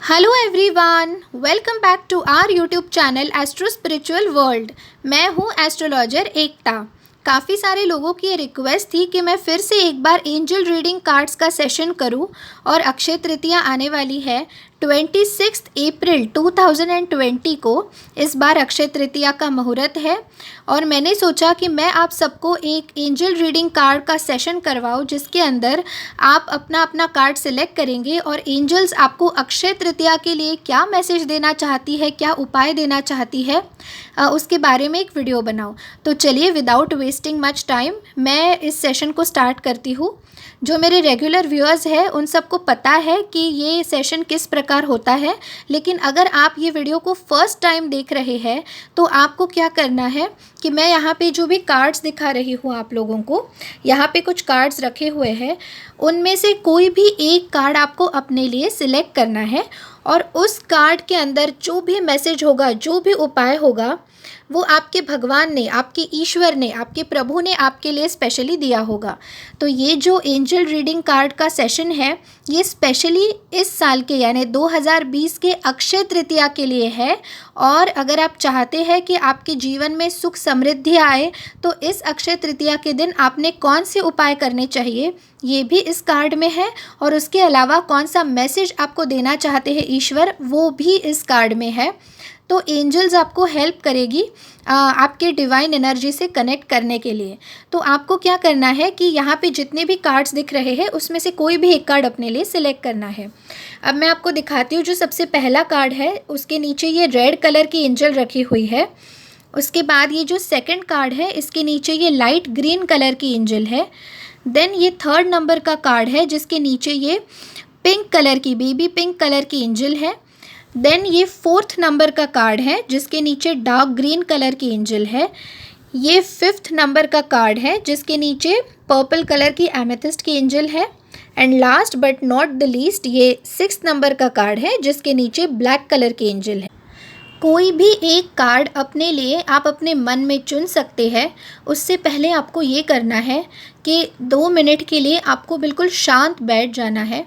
Hello everyone, welcome back to our YouTube channel astro spiritual world. मैं हूँ astrologer एकता। काफ़ी सारे लोगों की रिक्वेस्ट थी कि मैं फिर से एक बार एंजल रीडिंग कार्ड्स का सेशन करूं और अक्षय तृतीया आने वाली है 26 अप्रैल 2020 को। इस बार अक्षय तृतीया का मुहूर्त है और मैंने सोचा कि मैं आप सबको एक एंजल रीडिंग कार्ड का सेशन करवाऊं, जिसके अंदर आप अपना अपना कार्ड सिलेक्ट करेंगे और एंजल्स आपको अक्षय तृतीया के लिए क्या मैसेज देना चाहती है, क्या उपाय देना चाहती है, उसके बारे में एक वीडियो बनाऊं। तो चलिए विदाउट वेस्टिंग मच टाइम मैं इस सेशन को स्टार्ट करती हूँ। जो मेरे रेगुलर व्यूअर्स हैं उन सबको पता है कि ये सेशन किस प्रकार होता है, लेकिन अगर आप ये वीडियो को फर्स्ट टाइम देख रहे हैं तो आपको क्या करना है कि मैं यहाँ पे जो भी कार्ड्स दिखा रही हूँ आप लोगों को, यहाँ पे कुछ कार्ड्स रखे हुए हैं, उनमें से कोई भी एक कार्ड आपको अपने लिए सिलेक्ट करना है और उस कार्ड के अंदर जो भी मैसेज होगा, जो भी उपाय होगा, वो आपके भगवान ने, आपके ईश्वर ने, आपके प्रभु ने आपके लिए स्पेशली दिया होगा। तो ये जो एंजल रीडिंग कार्ड का सेशन है ये स्पेशली इस साल के यानी 2020 के अक्षय तृतीया के लिए है। और अगर आप चाहते हैं कि आपके जीवन में सुख समृद्धि आए तो इस अक्षय तृतीया के दिन आपने कौन से उपाय करने चाहिए ये भी इस कार्ड में है, और उसके अलावा कौन सा मैसेज आपको देना चाहते हैं ईश्वर वो भी इस कार्ड में है। तो एंजल्स आपको हेल्प करेगी आपके डिवाइन एनर्जी से कनेक्ट करने के लिए। तो आपको क्या करना है कि यहाँ पे जितने भी कार्ड्स दिख रहे हैं उसमें से कोई भी एक कार्ड अपने लिए सिलेक्ट करना है। अब मैं आपको दिखाती हूँ। जो सबसे पहला कार्ड है उसके नीचे ये रेड कलर की एंजल रखी हुई है। उसके बाद ये जो सेकंड कार्ड है इसके नीचे ये लाइट ग्रीन कलर की एंजल है। देन ये थर्ड नंबर का कार्ड है जिसके नीचे ये पिंक कलर की, बेबी पिंक कलर की एंजल है। देन ये फोर्थ नंबर का कार्ड है जिसके नीचे डार्क ग्रीन कलर की एंजल है। ये फिफ्थ नंबर का कार्ड है जिसके नीचे पर्पल कलर की एमेथिस्ट की एंजल है। And last but not the least ये सिक्स्थ नंबर का कार्ड है जिसके नीचे ब्लैक कलर की एंजल है। कोई भी एक कार्ड अपने लिए आप अपने मन में चुन सकते हैं। उससे पहले आपको ये करना है कि 2 मिनट के लिए आपको बिल्कुल शांत बैठ जाना है।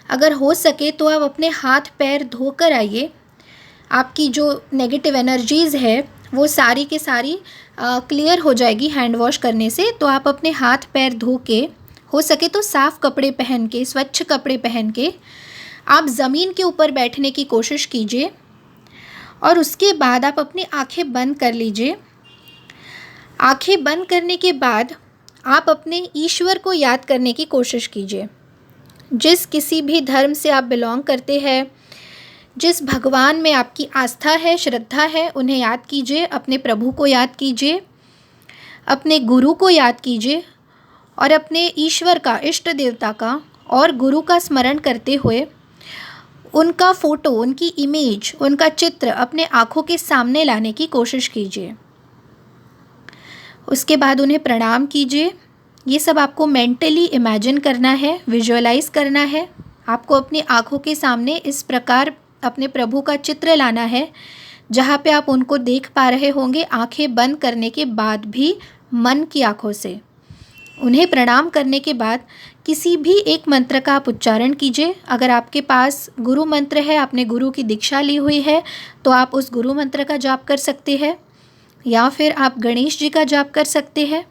अगर हो सके तो आप अपने हाथ पैर धोकर आइए। आपकी जो नेगेटिव एनर्जीज़ है वो सारी के सारी क्लियर हो जाएगी हैंड वॉश करने से। तो आप अपने हाथ पैर धो के, हो सके तो साफ़ कपड़े पहन के, स्वच्छ कपड़े पहन के आप ज़मीन के ऊपर बैठने की कोशिश कीजिए और उसके बाद आप अपनी आंखें बंद कर लीजिए। आंखें बंद करने के बाद आप अपने ईश्वर को याद करने की कोशिश कीजिए। जिस किसी भी धर्म से आप बिलोंग करते हैं, जिस भगवान में आपकी आस्था है, श्रद्धा है, उन्हें याद कीजिए। अपने प्रभु को याद कीजिए, अपने गुरु को याद कीजिए और अपने ईश्वर का, इष्ट देवता का और गुरु का स्मरण करते हुए उनका फ़ोटो, उनकी इमेज, उनका चित्र अपने आँखों के सामने लाने की कोशिश कीजिए। उसके बाद उन्हें प्रणाम कीजिए। ये सब आपको मेंटली इमेजिन करना है, विजुअलाइज करना है। आपको अपनी आँखों के सामने इस प्रकार अपने प्रभु का चित्र लाना है जहाँ पे आप उनको देख पा रहे होंगे आंखें बंद करने के बाद भी मन की आँखों से। उन्हें प्रणाम करने के बाद किसी भी एक मंत्र का आप उच्चारण कीजिए। अगर आपके पास गुरु मंत्र है, आपने गुरु की दीक्षा ली हुई है, तो आप उस गुरु मंत्र का जाप कर सकते हैं, या फिर आप गणेश जी का जाप कर सकते हैं,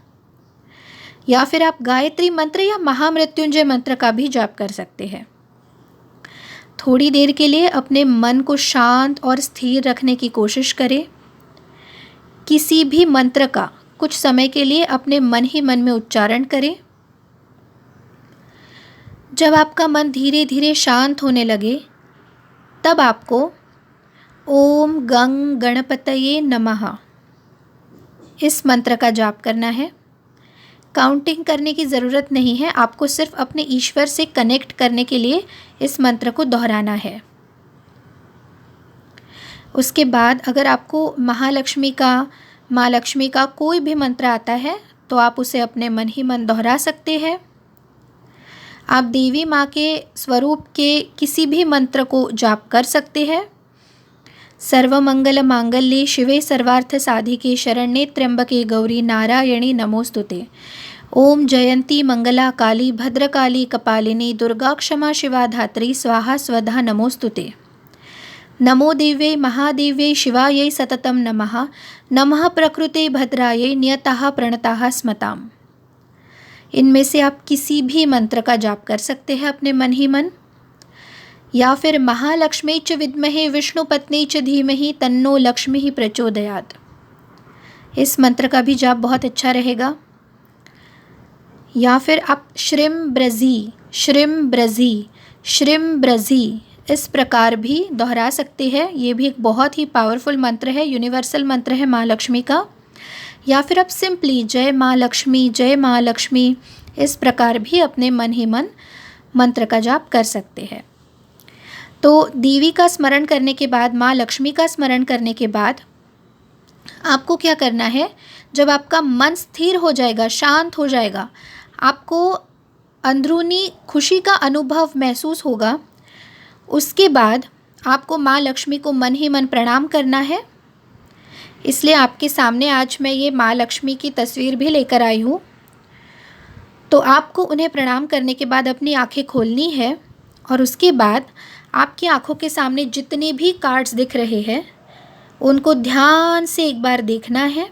या फिर आप गायत्री मंत्र या महामृत्युंजय मंत्र का भी जाप कर सकते हैं। थोड़ी देर के लिए अपने मन को शांत और स्थिर रखने की कोशिश करें। किसी भी मंत्र का कुछ समय के लिए अपने मन ही मन में उच्चारण करें। जब आपका मन धीरे धीरे शांत होने लगे तब आपको ओम गंग गणपतये नमः इस मंत्र का जाप करना है। काउंटिंग करने की ज़रूरत नहीं है, आपको सिर्फ अपने ईश्वर से कनेक्ट करने के लिए इस मंत्र को दोहराना है। उसके बाद अगर आपको महालक्ष्मी का, माँ लक्ष्मी का कोई भी मंत्र आता है तो आप उसे अपने मन ही मन दोहरा सकते हैं। आप देवी माँ के स्वरूप के किसी भी मंत्र को जाप कर सकते हैं। सर्वमंगल मांगल्ये शिवे सर्वार्थ साधिके शरण्ये त्र्यंबके गौरी नारायणी नमोस्तुते। ओम जयंती मंगला काली भद्रकाली कपालिनी दुर्गा क्षमा शिवा धात्री स्वाहा स्वधा नमोस्तुते। नमो देव्यै महादेव्यै शिवायै सततं नमः। नमः प्रकृते भद्रायै नियताः प्रणताः स्मताम्। इनमें से आप किसी भी मंत्र का जाप कर सकते हैं अपने मन ही मन, या फिर महालक्ष्मी च विद्महे विष्णुपत्नी च धीमहि तन्नो लक्ष्मी प्रचोदयात्। इस मंत्र का भी जाप बहुत अच्छा रहेगा। या फिर आप श्रीम ब्रजी श्रीम ब्रजी श्रीम ब्रजी इस प्रकार भी दोहरा सकते हैं। ये भी एक बहुत ही पावरफुल मंत्र है, यूनिवर्सल मंत्र है माँ लक्ष्मी का। या फिर आप सिंपली जय माँ लक्ष्मी इस प्रकार भी अपने मन ही मन मंत्र का जाप कर सकते हैं। तो देवी का स्मरण करने के बाद, माँ लक्ष्मी का स्मरण करने के बाद आपको क्या करना है, जब आपका मन स्थिर हो जाएगा, शांत हो जाएगा, आपको अंदरूनी खुशी का अनुभव महसूस होगा, उसके बाद आपको माँ लक्ष्मी को मन ही मन प्रणाम करना है। इसलिए आपके सामने आज मैं ये माँ लक्ष्मी की तस्वीर भी लेकर आई हूँ। तो आपको उन्हें प्रणाम करने के बाद अपनी आंखें खोलनी है और उसके बाद आपकी आंखों के सामने जितने भी कार्ड्स दिख रहे हैं उनको ध्यान से एक बार देखना है,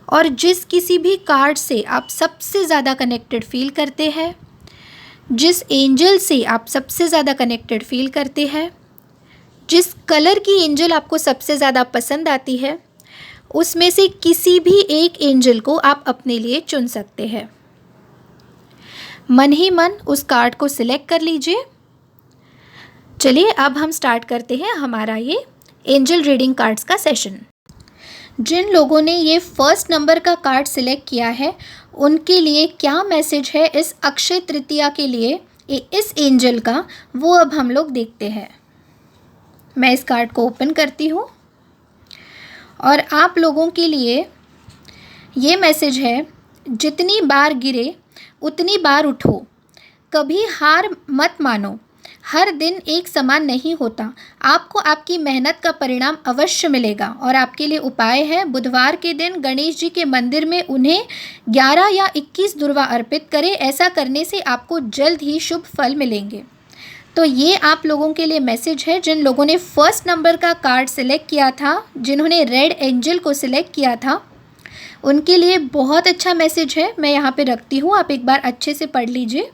और जिस किसी भी कार्ड से आप सबसे ज़्यादा कनेक्टेड फील करते हैं, जिस एंजल से आप सबसे ज़्यादा कनेक्टेड फील करते हैं, जिस कलर की एंजल आपको सबसे ज़्यादा पसंद आती है, उसमें से किसी भी एक एंजल को आप अपने लिए चुन सकते हैं। मन ही मन उस कार्ड को सिलेक्ट कर लीजिए। चलिए अब हम स्टार्ट करते हैं हमारा ये एंजल रीडिंग कार्ड्स का सेशन। जिन लोगों ने ये फर्स्ट नंबर का कार्ड सिलेक्ट किया है उनके लिए क्या मैसेज है इस अक्षय तृतीया के लिए इस एंजल का, वो अब हम लोग देखते हैं। मैं इस कार्ड को ओपन करती हूँ और आप लोगों के लिए ये मैसेज है, जितनी बार गिरे उतनी बार उठो, कभी हार मत मानो, हर दिन एक समान नहीं होता, आपको आपकी मेहनत का परिणाम अवश्य मिलेगा। और आपके लिए उपाय है, बुधवार के दिन गणेश जी के मंदिर में उन्हें 11 या 21 दुर्वा अर्पित करें, ऐसा करने से आपको जल्द ही शुभ फल मिलेंगे। तो ये आप लोगों के लिए मैसेज है जिन लोगों ने फर्स्ट नंबर का कार्ड सिलेक्ट किया था, जिन्होंने रेड एंजल को सिलेक्ट किया था, उनके लिए बहुत अच्छा मैसेज है। मैं यहाँ पे रखती हूँ, आप एक बार अच्छे से पढ़ लीजिए।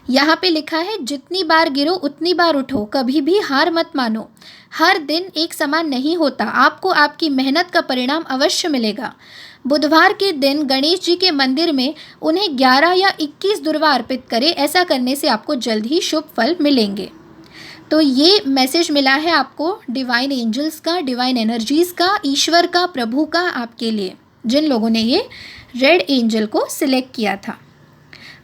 यहाँ पे लिखा है, जितनी बार गिरो उतनी बार उठो, कभी भी हार मत मानो, हर दिन एक समान नहीं होता, आपको आपकी मेहनत का परिणाम अवश्य मिलेगा। बुधवार के दिन गणेश जी के मंदिर में उन्हें 11 या 21 दुर्वा अर्पित करें, ऐसा करने से आपको जल्द ही शुभ फल मिलेंगे। तो ये मैसेज मिला है आपको डिवाइन एंजल्स का, डिवाइन एनर्जीज़ का, ईश्वर का, प्रभु का, आपके लिए जिन लोगों ने ये रेड एंजल को सिलेक्ट किया था।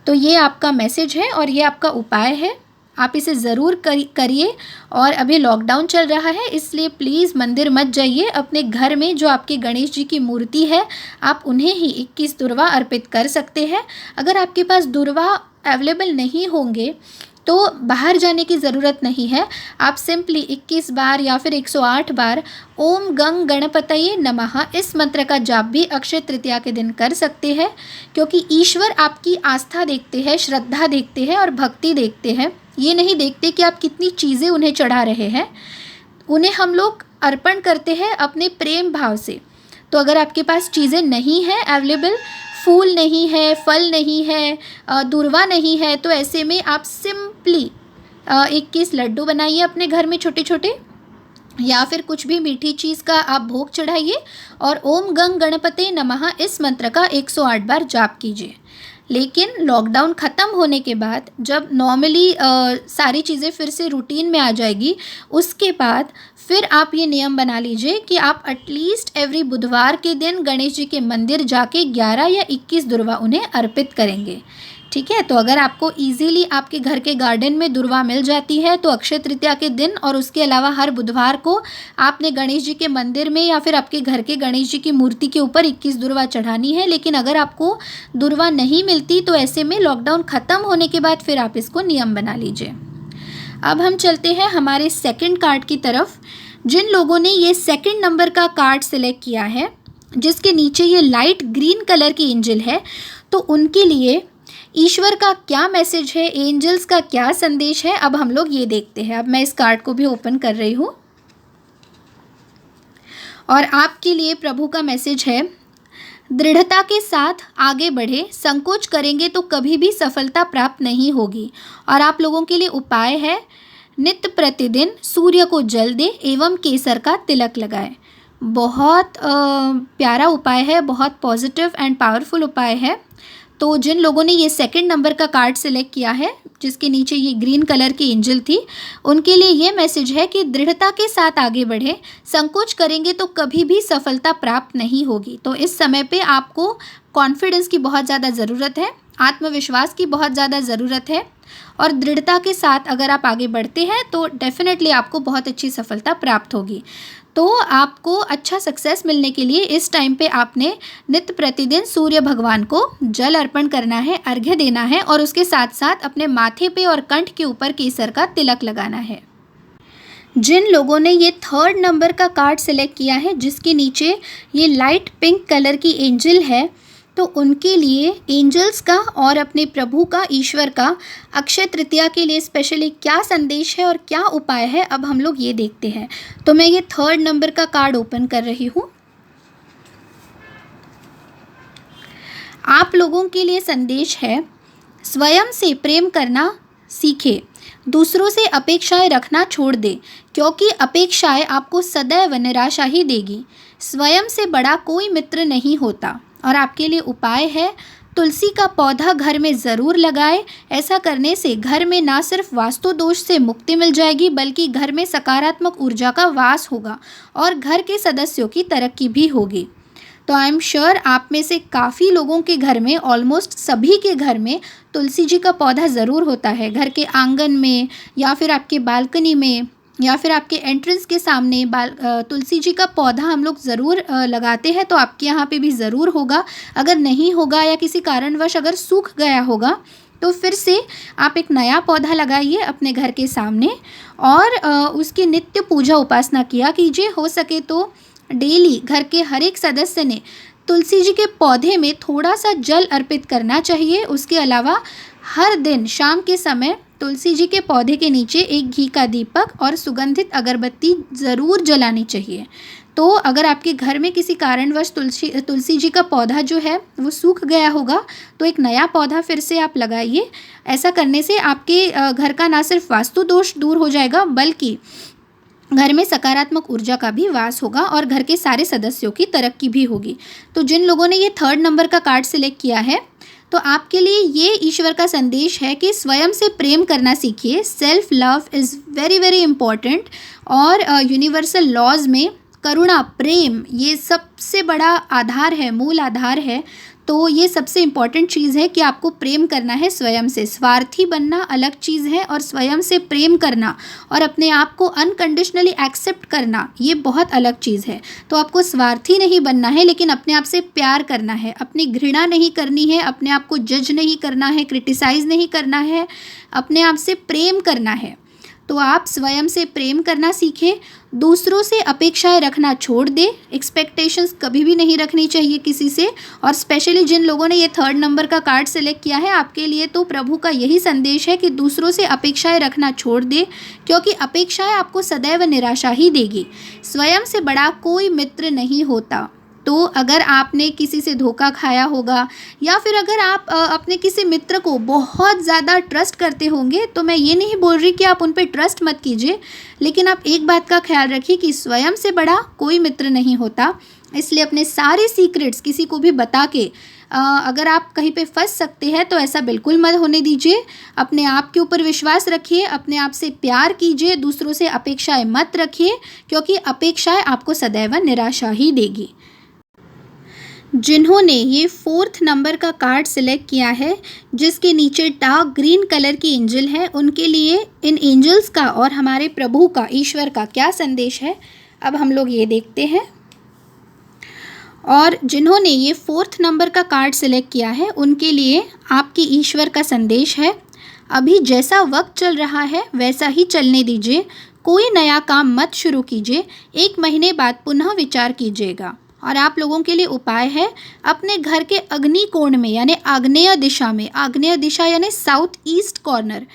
तो ये आपका मैसेज है और ये आपका उपाय है, आप इसे ज़रूर करिए। और अभी लॉकडाउन चल रहा है, इसलिए प्लीज़ मंदिर मत जाइए, अपने घर में जो आपके गणेश जी की मूर्ति है आप उन्हें ही 21 दुर्वा अर्पित कर सकते हैं। अगर आपके पास दुर्वा अवेलेबल नहीं होंगे तो बाहर जाने की ज़रूरत नहीं है, आप सिंपली 21 बार या फिर 108 बार ओम गंग गणपतये नमः इस मंत्र का जाप भी अक्षय तृतीया के दिन कर सकते हैं, क्योंकि ईश्वर आपकी आस्था देखते हैं, श्रद्धा देखते हैं और भक्ति देखते हैं। ये नहीं देखते कि आप कितनी चीज़ें उन्हें चढ़ा रहे हैं, उन्हें हम लोग अर्पण करते हैं अपने प्रेम भाव से। तो अगर आपके पास चीज़ें नहीं हैं अवेलेबल, फूल नहीं है, फल नहीं है, दुर्वा नहीं है, तो ऐसे में आप सिंपली 21 लड्डू बनाइए अपने घर में छोटे छोटे, या फिर कुछ भी मीठी चीज़ का आप भोग चढ़ाइए और ओम गंग गणपते नमः इस मंत्र का 108 बार जाप कीजिए। लेकिन लॉकडाउन ख़त्म होने के बाद जब नॉर्मली सारी चीज़ें फिर से रूटीन में आ जाएगी, उसके बाद फिर आप ये नियम बना लीजिए कि आप एटलीस्ट एवरी बुधवार के दिन गणेश जी के मंदिर जाके 11 या 21 दुर्वा उन्हें अर्पित करेंगे। ठीक है, तो अगर आपको इजीली आपके घर के गार्डन में दुर्वा मिल जाती है तो अक्षय तृतीया के दिन और उसके अलावा हर बुधवार को आपने गणेश जी के मंदिर में या फिर आपके घर के गणेश जी की मूर्ति के ऊपर 21 दुर्वा चढ़ानी है। लेकिन अगर आपको दुर्वा नहीं मिलती तो ऐसे में लॉकडाउन ख़त्म होने के बाद फिर आप इसको नियम बना लीजिए। अब हम चलते हैं हमारे सेकंड कार्ड की तरफ। जिन लोगों ने ये सेकंड नंबर का कार्ड सिलेक्ट किया है जिसके नीचे ये लाइट ग्रीन कलर की एंजल है, तो उनके लिए ईश्वर का क्या मैसेज है, एंजल्स का क्या संदेश है, अब हम लोग ये देखते हैं। अब मैं इस कार्ड को भी ओपन कर रही हूँ और आपके लिए प्रभु का मैसेज है, दृढ़ता के साथ आगे बढ़े, संकोच करेंगे तो कभी भी सफलता प्राप्त नहीं होगी। और आप लोगों के लिए उपाय है, नित्य प्रतिदिन सूर्य को जल दे एवं केसर का तिलक लगाए। बहुत प्यारा उपाय है, बहुत पॉजिटिव एंड पावरफुल उपाय है। तो जिन लोगों ने ये सेकंड नंबर का कार्ड सिलेक्ट किया है, जिसके नीचे ये ग्रीन कलर की एंजल थी, उनके लिए ये मैसेज है कि दृढ़ता के साथ आगे बढ़े, संकोच करेंगे तो कभी भी सफलता प्राप्त नहीं होगी। तो इस समय पे आपको कॉन्फिडेंस की बहुत ज़्यादा ज़रूरत है, आत्मविश्वास की बहुत ज़्यादा ज़रूरत है और दृढ़ता के साथ अगर आप आगे बढ़ते हैं तो डेफिनेटली आपको बहुत अच्छी सफलता प्राप्त होगी। तो आपको अच्छा सक्सेस मिलने के लिए इस टाइम पे आपने नित्य प्रतिदिन सूर्य भगवान को जल अर्पण करना है, अर्घ्य देना है और उसके साथ साथ अपने माथे पे और कंठ के ऊपर केसर का तिलक लगाना है। जिन लोगों ने ये थर्ड नंबर का कार्ड सिलेक्ट किया है, जिसके नीचे ये लाइट पिंक कलर की एंजल है, तो उनके लिए एंजल्स का और अपने प्रभु का, ईश्वर का अक्षय तृतीया के लिए स्पेशली क्या संदेश है और क्या उपाय है, अब हम लोग ये देखते हैं। तो मैं ये थर्ड नंबर का कार्ड ओपन कर रही हूँ। आप लोगों के लिए संदेश है, स्वयं से प्रेम करना सीखे, दूसरों से अपेक्षाएं रखना छोड़ दे, क्योंकि अपेक्षाएं आपको सदैव निराशा ही देगी। स्वयं से बड़ा कोई मित्र नहीं होता। और आपके लिए उपाय है, तुलसी का पौधा घर में ज़रूर लगाए। ऐसा करने से घर में ना सिर्फ वास्तु दोष से मुक्ति मिल जाएगी, बल्कि घर में सकारात्मक ऊर्जा का वास होगा और घर के सदस्यों की तरक्की भी होगी। तो आई एम श्योर आप में से काफ़ी लोगों के घर में, ऑलमोस्ट सभी के घर में तुलसी जी का पौधा ज़रूर होता है। घर के आंगन में या फिर आपके बालकनी में या फिर आपके एंट्रेंस के सामने तुलसी जी का पौधा हम लोग ज़रूर लगाते हैं। तो आपके यहाँ पे भी ज़रूर होगा। अगर नहीं होगा या किसी कारणवश अगर सूख गया होगा तो फिर से आप एक नया पौधा लगाइए अपने घर के सामने और उसकी नित्य पूजा उपासना किया कीजिए। हो सके तो डेली घर के हर एक सदस्य ने तुलसी जी के पौधे में थोड़ा सा जल अर्पित करना चाहिए। उसके अलावा हर दिन शाम के समय तुलसी जी के पौधे के नीचे एक घी का दीपक और सुगंधित अगरबत्ती ज़रूर जलानी चाहिए। तो अगर आपके घर में किसी कारणवश तुलसी जी का पौधा जो है वो सूख गया होगा तो एक नया पौधा फिर से आप लगाइए। ऐसा करने से आपके घर का ना सिर्फ वास्तु दोष दूर हो जाएगा, बल्कि घर में सकारात्मक ऊर्जा का भी वास होगा और घर के सारे सदस्यों की तरक्की भी होगी। तो जिन लोगों ने ये थर्ड नंबर का कार्ड सिलेक्ट किया है, तो आपके लिए ये ईश्वर का संदेश है कि स्वयं से प्रेम करना सीखिए। Self love is very very important और यूनिवर्सल लॉज में करुणा, प्रेम ये सबसे बड़ा आधार है, मूल आधार है। तो ये सबसे इम्पॉर्टेंट चीज़ है कि आपको प्रेम करना है स्वयं से। स्वार्थी बनना अलग चीज़ है और स्वयं से प्रेम करना और अपने आप को अनकंडीशनली एक्सेप्ट करना ये बहुत अलग चीज़ है। तो आपको स्वार्थी नहीं बनना है, लेकिन अपने आप से प्यार करना है, अपनी घृणा नहीं करनी है, अपने आप को जज नहीं करना है, क्रिटिसाइज़ नहीं करना है, अपने आप से प्रेम करना है। तो आप स्वयं से प्रेम करना सीखें, दूसरों से अपेक्षाएं रखना छोड़ दें। एक्सपेक्टेशंस कभी भी नहीं रखनी चाहिए किसी से। और स्पेशली जिन लोगों ने ये थर्ड नंबर का कार्ड सिलेक्ट किया है, आपके लिए तो प्रभु का यही संदेश है कि दूसरों से अपेक्षाएं रखना छोड़ दें, क्योंकि अपेक्षाएं आपको सदैव निराशा ही देगी। स्वयं से बड़ा कोई मित्र नहीं होता। तो अगर आपने किसी से धोखा खाया होगा या फिर अगर आप अपने किसी मित्र को बहुत ज़्यादा ट्रस्ट करते होंगे, तो मैं ये नहीं बोल रही कि आप उन पे ट्रस्ट मत कीजिए, लेकिन आप एक बात का ख्याल रखिए कि स्वयं से बड़ा कोई मित्र नहीं होता। इसलिए अपने सारे सीक्रेट्स किसी को भी बता के अगर आप कहीं पे फंस सकते हैं तो ऐसा बिल्कुल मत होने दीजिए। अपने आप के ऊपर विश्वास रखिए, अपने आप से प्यार कीजिए, दूसरों से अपेक्षाएं मत रखिए, क्योंकि अपेक्षाएं आपको सदैव निराशा ही देगी। जिन्होंने ये फोर्थ नंबर का कार्ड सिलेक्ट किया है, जिसके नीचे डार्क ग्रीन कलर की एंजल है, उनके लिए इन एंजल्स का और हमारे प्रभु का, ईश्वर का क्या संदेश है, अब हम लोग ये देखते हैं। और जिन्होंने ये फोर्थ नंबर का कार्ड सिलेक्ट किया है, उनके लिए आपकी ईश्वर का संदेश है, अभी जैसा वक्त चल रहा है वैसा ही चलने दीजिए। कोई नया काम मत शुरू कीजिए, 1 महीने बाद पुनः विचार कीजिएगा। और आप लोगों के लिए उपाय है, अपने घर के अग्नि कोण में यानी आग्नेय दिशा में, आग्नेय दिशा यानी साउथ ईस्ट कॉर्नर,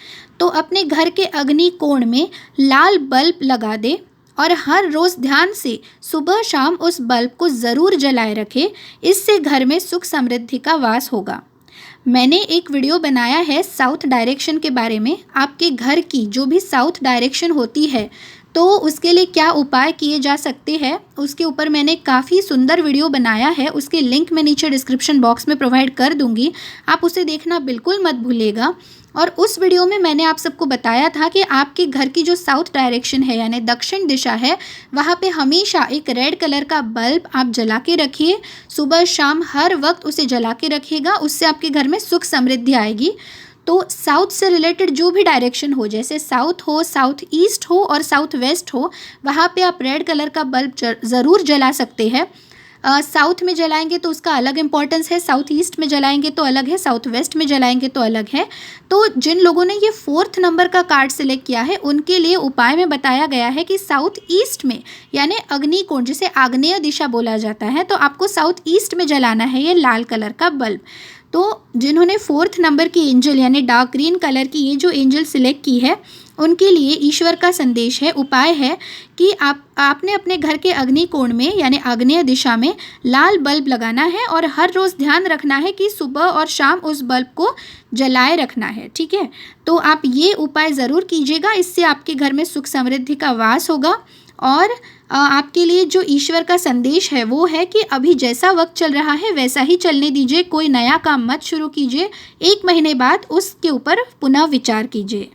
तो अपने घर के अग्नि कोण में लाल बल्ब लगा दे और हर रोज़ ध्यान से सुबह शाम उस बल्ब को ज़रूर जलाए रखें। इससे घर में सुख समृद्धि का वास होगा। मैंने एक वीडियो बनाया है साउथ डायरेक्शन के बारे में। आपके घर की जो भी साउथ डायरेक्शन होती है तो उसके लिए क्या उपाय किए जा सकते हैं, उसके ऊपर मैंने काफ़ी सुंदर वीडियो बनाया है। उसके लिंक मैं नीचे डिस्क्रिप्शन बॉक्स में प्रोवाइड कर दूंगी, आप उसे देखना बिल्कुल मत भूलिएगा। और उस वीडियो में मैंने आप सबको बताया था कि आपके घर की जो साउथ डायरेक्शन है यानी दक्षिण दिशा है, वहाँ पे हमेशा एक रेड कलर का बल्ब आप जला के रखिए। सुबह शाम हर वक्त उसे जला के रखिएगा, उससे आपके घर में सुख समृद्धि आएगी। तो साउथ से रिलेटेड जो भी डायरेक्शन हो, जैसे साउथ हो, साउथ ईस्ट हो और साउथ वेस्ट हो, वहाँ पे आप रेड कलर का बल्ब ज़रूर जला सकते हैं। साउथ में जलाएंगे तो उसका अलग इम्पॉर्टेंस है, साउथ ईस्ट में जलाएंगे तो अलग है, साउथ वेस्ट में जलाएंगे तो अलग है। तो जिन लोगों ने ये 4th नंबर का कार्ड सिलेक्ट किया है उनके लिए उपाय में बताया गया है कि साउथ ईस्ट में यानी अग्निकोण, जिसे आग्नेय दिशा बोला जाता है, तो आपको साउथ ईस्ट में जलाना है ये लाल कलर का बल्ब। तो जिन्होंने 4th नंबर की एंजल यानी डार्क ग्रीन कलर की ये जो एंजल सिलेक्ट की है उनके लिए ईश्वर का संदेश है, उपाय है कि आपने अपने घर के अग्निकोण में यानी आग्नेय दिशा में लाल बल्ब लगाना है और हर रोज़ ध्यान रखना है कि सुबह और शाम उस बल्ब को जलाए रखना है। ठीक है, तो आप ये उपाय ज़रूर कीजिएगा, इससे आपके घर में सुख समृद्धि का वास होगा। और आपके लिए जो ईश्वर का संदेश है वो है कि अभी जैसा वक्त चल रहा है वैसा ही चलने दीजिए, कोई नया काम मत शुरू कीजिए, 1 महीने बाद उसके ऊपर पुनः विचार कीजिए।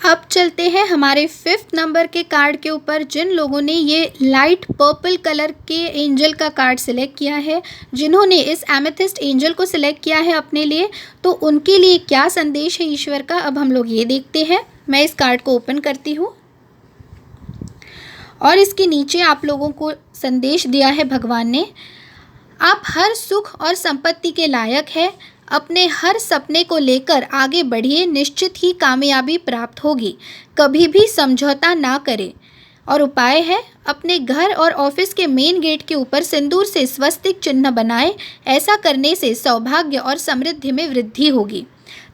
अब चलते हैं हमारे 5th नंबर के कार्ड के ऊपर। जिन लोगों ने ये लाइट पर्पल कलर के एंजल का कार्ड सिलेक्ट किया है, जिन्होंने इस एमेथिस्ट एंजल को सिलेक्ट किया है अपने लिए, तो उनके लिए क्या संदेश है ईश्वर का, अब हम लोग ये देखते हैं। मैं इस कार्ड को ओपन करती हूँ और इसके नीचे आप लोगों को संदेश दिया है भगवान ने, आप हर सुख और संपत्ति के लायक है, अपने हर सपने को लेकर आगे बढ़िए, निश्चित ही कामयाबी प्राप्त होगी, कभी भी समझौता ना करें। और उपाय है, अपने घर और ऑफिस के मेन गेट के ऊपर सिंदूर से स्वस्तिक चिन्ह बनाएं, ऐसा करने से सौभाग्य और समृद्धि में वृद्धि होगी।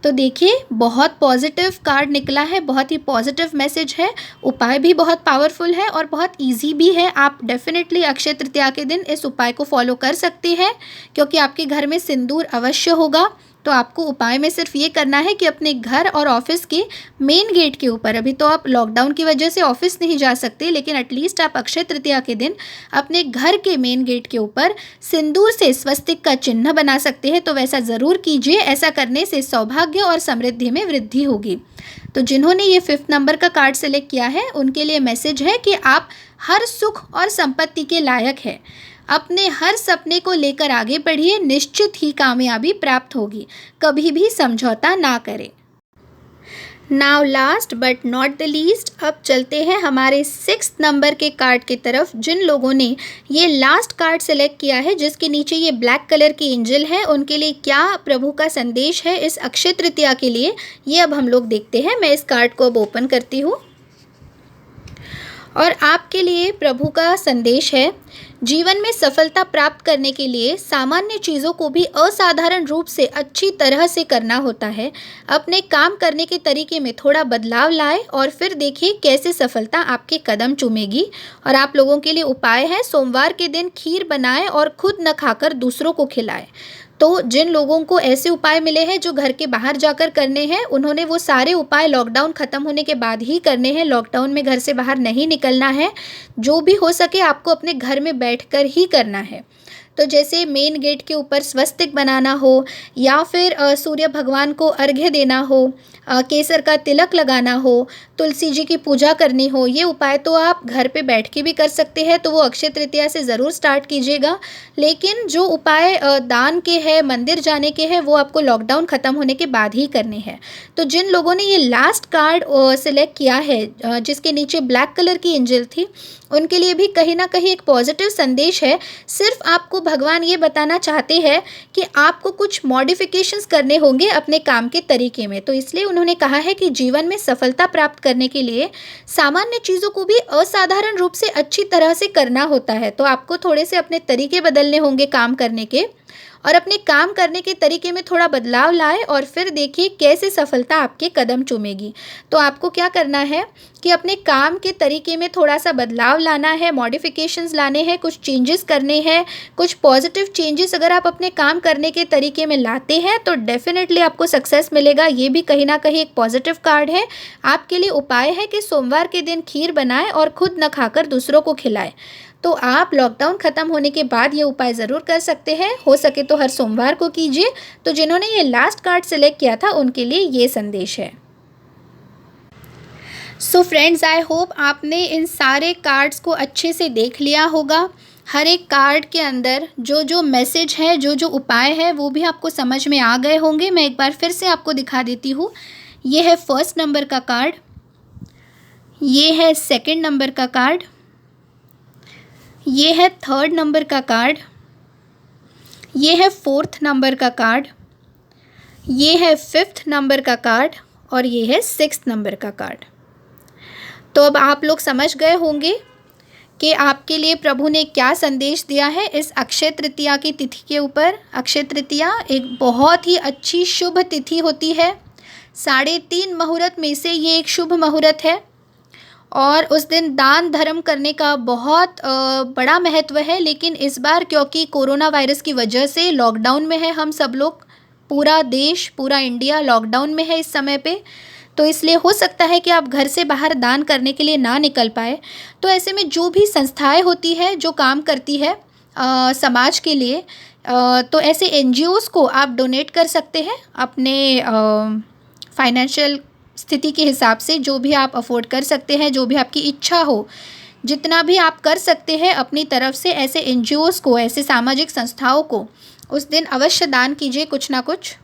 तो देखिए बहुत पॉजिटिव कार्ड निकला है, बहुत ही पॉजिटिव मैसेज है, उपाय भी बहुत पावरफुल है और बहुत इजी भी है। आप डेफिनेटली अक्षय तृतीया के दिन इस उपाय को फॉलो कर सकते हैं, क्योंकि आपके घर में सिंदूर अवश्य होगा। तो आपको उपाय में सिर्फ ये करना है कि अपने घर और ऑफिस के मेन गेट के ऊपर, अभी तो आप लॉकडाउन की वजह से ऑफिस नहीं जा सकते, लेकिन एटलीस्ट आप अक्षय तृतीया के दिन अपने घर के मेन गेट के ऊपर सिंदूर से स्वस्तिक का चिन्ह बना सकते हैं। तो वैसा ज़रूर कीजिए, ऐसा करने से सौभाग्य और समृद्धि में वृद्धि होगी। तो जिन्होंने ये 5th नंबर का कार्ड सेलेक्ट किया है उनके लिए मैसेज है कि आप हर सुख और संपत्ति के लायक है, अपने हर सपने को लेकर आगे बढ़िए, निश्चित ही कामयाबी प्राप्त होगी, कभी भी समझौता ना करें। Now last but not the least, अब चलते हैं हमारे 6th नंबर के कार्ड की तरफ। जिन लोगों ने ये लास्ट कार्ड सेलेक्ट किया है जिसके नीचे ये ब्लैक कलर की एंजल है, उनके लिए क्या प्रभु का संदेश है इस अक्षय तृतीया के लिए, ये अब हम लोग देखते हैं। मैं इस कार्ड को अब ओपन करती हूँ और आपके लिए प्रभु का संदेश है, जीवन में सफलता प्राप्त करने के लिए सामान्य चीज़ों को भी असाधारण रूप से अच्छी तरह से करना होता है। अपने काम करने के तरीके में थोड़ा बदलाव लाए और फिर देखिए कैसे सफलता आपके कदम चूमेगी। और आप लोगों के लिए उपाय है, सोमवार के दिन खीर बनाएं और खुद न खाकर दूसरों को खिलाएं। तो जिन लोगों को ऐसे उपाय मिले हैं जो घर के बाहर जाकर करने हैं, उन्होंने वो सारे उपाय लॉकडाउन ख़त्म होने के बाद ही करने हैं। लॉकडाउन में घर से बाहर नहीं निकलना है, जो भी हो सके आपको अपने घर में बैठकर ही करना है। तो जैसे मेन गेट के ऊपर स्वस्तिक बनाना हो, या फिर सूर्य भगवान को अर्घ्य देना हो, केसर का तिलक लगाना हो, तुलसी जी की पूजा करनी हो, ये उपाय तो आप घर पे बैठ के भी कर सकते हैं। तो वो अक्षय तृतीया से ज़रूर स्टार्ट कीजिएगा। लेकिन जो उपाय दान के हैं, मंदिर जाने के हैं, वो आपको लॉकडाउन ख़त्म होने के बाद ही करने हैं। तो जिन लोगों ने ये लास्ट कार्ड सिलेक्ट किया है जिसके नीचे ब्लैक कलर की एंजल थी, उनके लिए भी कहीं ना कहीं एक पॉजिटिव संदेश है। सिर्फ आपको भगवान ये बताना चाहते हैं कि आपको कुछ मॉडिफिकेशंस करने होंगे अपने काम के तरीके में, तो इसलिए उन्होंने कहा है कि जीवन में सफलता प्राप्त करने के लिए सामान्य चीज़ों को भी असाधारण रूप से अच्छी तरह से करना होता है। तो आपको थोड़े से अपने तरीके बदलने होंगे काम करने के, और अपने काम करने के तरीके में थोड़ा बदलाव लाए और फिर देखिए कैसे सफलता आपके कदम चूमेगी। तो आपको क्या करना है कि अपने काम के तरीके में थोड़ा सा बदलाव लाना है, मॉडिफिकेशंस लाने हैं, कुछ चेंजेस करने हैं, कुछ पॉजिटिव चेंजेस अगर आप अपने काम करने के तरीके में लाते हैं तो डेफिनेटली आपको सक्सेस मिलेगा। ये भी कहीं ना कहीं एक पॉजिटिव कार्ड है। आपके लिए उपाय है कि सोमवार के दिन खीर बनाएं और खुद न खाकर दूसरों को खिलाएं। तो आप लॉकडाउन ख़त्म होने के बाद ये उपाय ज़रूर कर सकते हैं, हो सके तो हर सोमवार को कीजिए। तो जिन्होंने ये लास्ट कार्ड सिलेक्ट किया था उनके लिए ये संदेश है। सो फ्रेंड्स, आई होप आपने इन सारे कार्ड्स को अच्छे से देख लिया होगा। हर एक कार्ड के अंदर जो जो मैसेज है, जो जो उपाय है, वो भी आपको समझ में आ गए होंगे। मैं एक बार फिर से आपको दिखा देती हूँ। ये है फर्स्ट नंबर का कार्ड, ये है सेकंड नंबर का कार्ड, ये है थर्ड नंबर का कार्ड, ये है फोर्थ नंबर का कार्ड, ये है फिफ्थ नंबर का कार्ड और ये है सिक्स्थ नंबर का कार्ड। तो अब आप लोग समझ गए होंगे कि आपके लिए प्रभु ने क्या संदेश दिया है इस अक्षय तृतीया की तिथि के ऊपर। अक्षय तृतीया एक बहुत ही अच्छी शुभ तिथि होती है। 3.5 मुहूर्त में से ये एक शुभ मुहूर्त है और उस दिन दान धर्म करने का बहुत बड़ा महत्व है। लेकिन इस बार क्योंकि कोरोना वायरस की वजह से लॉकडाउन में है हम सब लोग, पूरा देश, पूरा इंडिया लॉकडाउन में है इस समय पे, तो इसलिए हो सकता है कि आप घर से बाहर दान करने के लिए ना निकल पाए। तो ऐसे में जो भी संस्थाएं होती है जो काम करती है समाज के लिए, तो ऐसे NGOs को आप डोनेट कर सकते हैं अपने फाइनेंशियल स्थिति के हिसाब से। जो भी आप अफोर्ड कर सकते हैं, जो भी आपकी इच्छा हो, जितना भी आप कर सकते हैं अपनी तरफ से, ऐसे NGOs को, ऐसे सामाजिक संस्थाओं को उस दिन अवश्य दान कीजिए कुछ ना कुछ।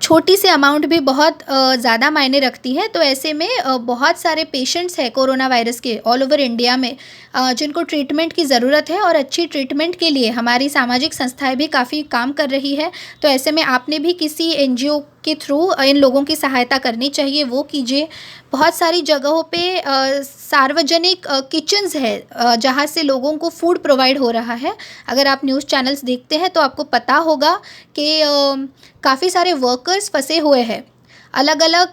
छोटी सी अमाउंट भी बहुत ज़्यादा मायने रखती है। तो ऐसे में बहुत सारे पेशेंट्स हैं कोरोना वायरस के ऑल ओवर इंडिया में, जिनको ट्रीटमेंट की ज़रूरत है और अच्छी ट्रीटमेंट के लिए हमारी सामाजिक संस्थाएं भी काफ़ी काम कर रही है। तो ऐसे में आपने भी किसी NGO के थ्रू इन लोगों की सहायता करनी चाहिए, वो कीजिए। बहुत सारी जगहों पे सार्वजनिक किचन्स है जहाँ से लोगों को फूड प्रोवाइड हो रहा है। अगर आप न्यूज़ चैनल्स देखते हैं तो आपको पता होगा कि काफ़ी सारे वर्कर्स फंसे हुए हैं, अलग अलग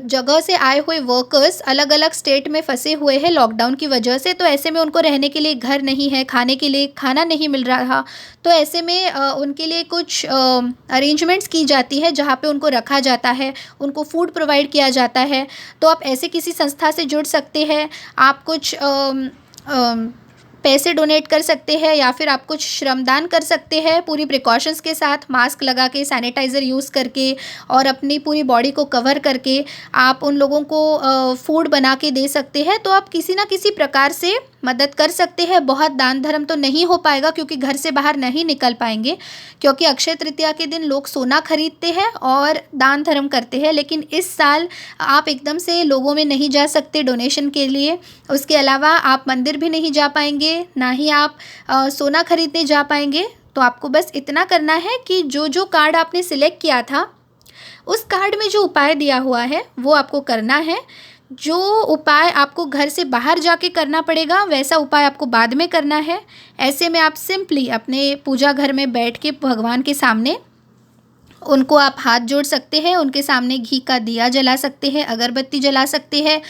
जगह से आए हुए वर्कर्स अलग अलग स्टेट में फंसे हुए हैं लॉकडाउन की वजह से। तो ऐसे में उनको रहने के लिए घर नहीं है, खाने के लिए खाना नहीं मिल रहा। तो ऐसे में उनके लिए कुछ अरेंजमेंट्स की जाती है जहाँ पे उनको रखा जाता है, उनको फूड प्रोवाइड किया जाता है। तो आप ऐसे किसी संस्था से जुड़ सकते हैं। आप कुछ पैसे डोनेट कर सकते हैं या फिर आप कुछ श्रमदान कर सकते हैं पूरी प्रिकॉशंस के साथ, मास्क लगा के, सैनिटाइज़र यूज़ करके और अपनी पूरी बॉडी को कवर करके आप उन लोगों को फूड बना के दे सकते हैं। तो आप किसी ना किसी प्रकार से मदद कर सकते हैं। बहुत दान धर्म तो नहीं हो पाएगा क्योंकि घर से बाहर नहीं निकल पाएंगे, क्योंकि अक्षय तृतीया के दिन लोग सोना खरीदते हैं और दान धर्म करते हैं। लेकिन इस साल आप एकदम से लोगों में नहीं जा सकते डोनेशन के लिए। उसके अलावा आप मंदिर भी नहीं जा पाएंगे, ना ही आप सोना खरीदने जा पाएंगे। तो आपको बस इतना करना है कि जो जो कार्ड आपने सिलेक्ट किया था उस कार्ड में जो उपाय दिया हुआ है वो आपको करना है। जो उपाय आपको घर से बाहर जाके करना पड़ेगा वैसा उपाय आपको बाद में करना है। ऐसे में आप सिंपली अपने पूजा घर में बैठ के भगवान के सामने उनको आप हाथ जोड़ सकते हैं, उनके सामने घी का दिया जला सकते हैं, अगरबत्ती जला सकते हैं।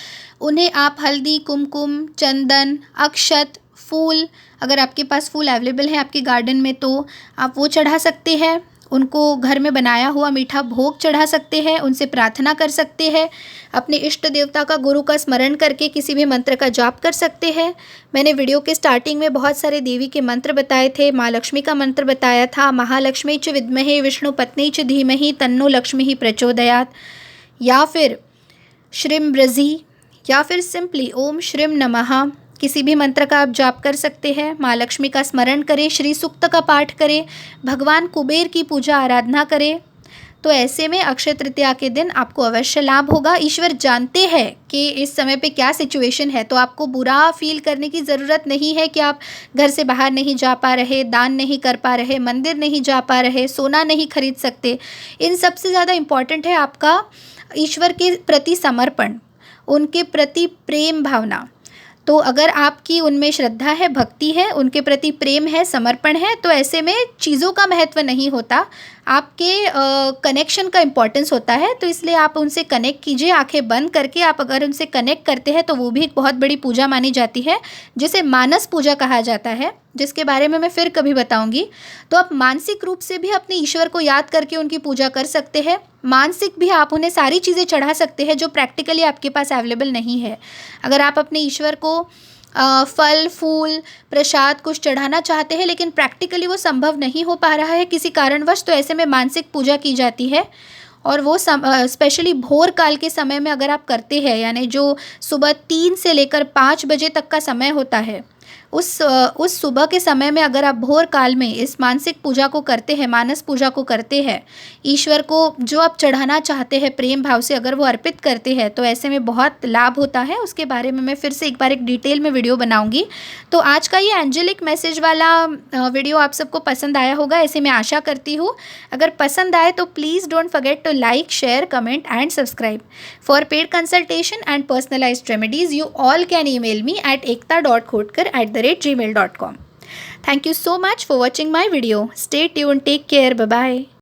उन्हें आप हल्दी, कुमकुम, चंदन, अक्षत, फूल, अगर आपके पास फूल अवेलेबल है आपके गार्डन में तो आप वो चढ़ा सकते हैं। उनको घर में बनाया हुआ मीठा भोग चढ़ा सकते हैं, उनसे प्रार्थना कर सकते हैं। अपने इष्ट देवता का, गुरु का स्मरण करके किसी भी मंत्र का जाप कर सकते हैं। मैंने वीडियो के स्टार्टिंग में बहुत सारे देवी के मंत्र बताए थे। माँ लक्ष्मी का मंत्र बताया था, महालक्ष्मी च विद्महे विष्णु पत्नी च धीमहि तन्नो लक्ष्मी ही प्रचोदयात्, या फिर श्रीम ब्रजी, या फिर सिंपली ओम श्रीम नमः। किसी भी मंत्र का आप जाप कर सकते हैं। माँ लक्ष्मी का स्मरण करें, श्री सूक्त का पाठ करें, भगवान कुबेर की पूजा आराधना करें। तो ऐसे में अक्षय तृतीया के दिन आपको अवश्य लाभ होगा। ईश्वर जानते हैं कि इस समय पे क्या सिचुएशन है, तो आपको बुरा फील करने की ज़रूरत नहीं है कि आप घर से बाहर नहीं जा पा रहे, दान नहीं कर पा रहे, मंदिर नहीं जा पा रहे, सोना नहीं खरीद सकते। इन सबसे ज़्यादा इम्पॉर्टेंट है आपका ईश्वर के प्रति समर्पण, उनके प्रति प्रेम भावना। तो अगर आपकी उनमें श्रद्धा है, भक्ति है, उनके प्रति प्रेम है, समर्पण है, तो ऐसे में चीज़ों का महत्व नहीं होता, आपके कनेक्शन का इम्पोर्टेंस होता है। तो इसलिए आप उनसे कनेक्ट कीजिए, आंखें बंद करके आप अगर उनसे कनेक्ट करते हैं तो वो भी एक बहुत बड़ी पूजा मानी जाती है, जिसे मानस पूजा कहा जाता है, जिसके बारे में मैं फिर कभी बताऊंगी। तो आप मानसिक रूप से भी अपने ईश्वर को याद करके उनकी पूजा कर सकते हैं। मानसिक भी आप उन्हें सारी चीज़ें चढ़ा सकते हैं जो प्रैक्टिकली आपके पास अवेलेबल नहीं है। अगर आप अपने ईश्वर को फल फूल प्रसाद कुछ चढ़ाना चाहते हैं लेकिन प्रैक्टिकली वो संभव नहीं हो पा रहा है किसी कारणवश, तो ऐसे में मानसिक पूजा की जाती है। और वो स्पेशली भोर काल के समय में अगर आप करते हैं, यानी जो सुबह 3 से लेकर 5 बजे तक का समय होता है, उस सुबह के समय में अगर आप भोर काल में इस मानसिक पूजा को करते हैं, मानस पूजा को करते हैं, ईश्वर को जो आप चढ़ाना चाहते हैं प्रेम भाव से अगर वो अर्पित करते हैं, तो ऐसे में बहुत लाभ होता है। उसके बारे में मैं फिर से एक बार एक डिटेल में वीडियो बनाऊंगी। तो आज का ये एंजेलिक मैसेज वाला वीडियो आप सबको पसंद आया होगा, ऐसे मैं आशा करती हूँ। अगर पसंद आए तो please don't forget to like, share, comment and subscribe. For paid consultation and personalised remedies you all can email me at ekta.khotkar@gmail.com. Thank you so much for watching my video. Stay tuned. Take care. Bye bye.